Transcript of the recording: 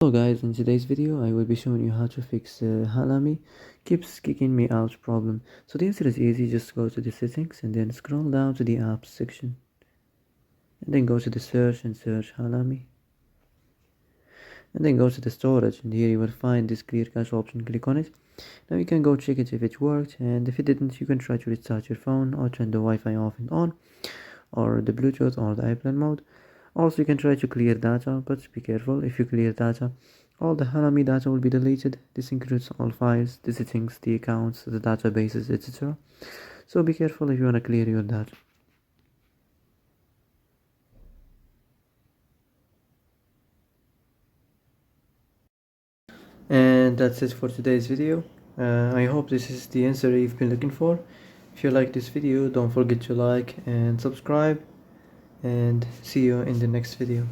Hello guys, in today's video I will be showing you how to fix Halame keeps kicking me out problem. So the answer is easy, just go to the settings and then scroll down to the apps section. And then go to the search and search Halame. And then go to the storage and here you will find this clear cache option, click on it. Now you can go check it if it worked, and if it didn't you can try to restart your phone or turn the Wi-Fi off and on, or the Bluetooth or the airplane mode. Also you can try to clear data, but be careful. If you clear data, all the Halame data will be deleted. This includes all files, the settings, the accounts, the databases, etc. So be careful if you want to clear your data. And that's it for today's video. I hope this is the answer you've been looking for. If you like this video, don't forget to like and subscribe, and see you in the next video.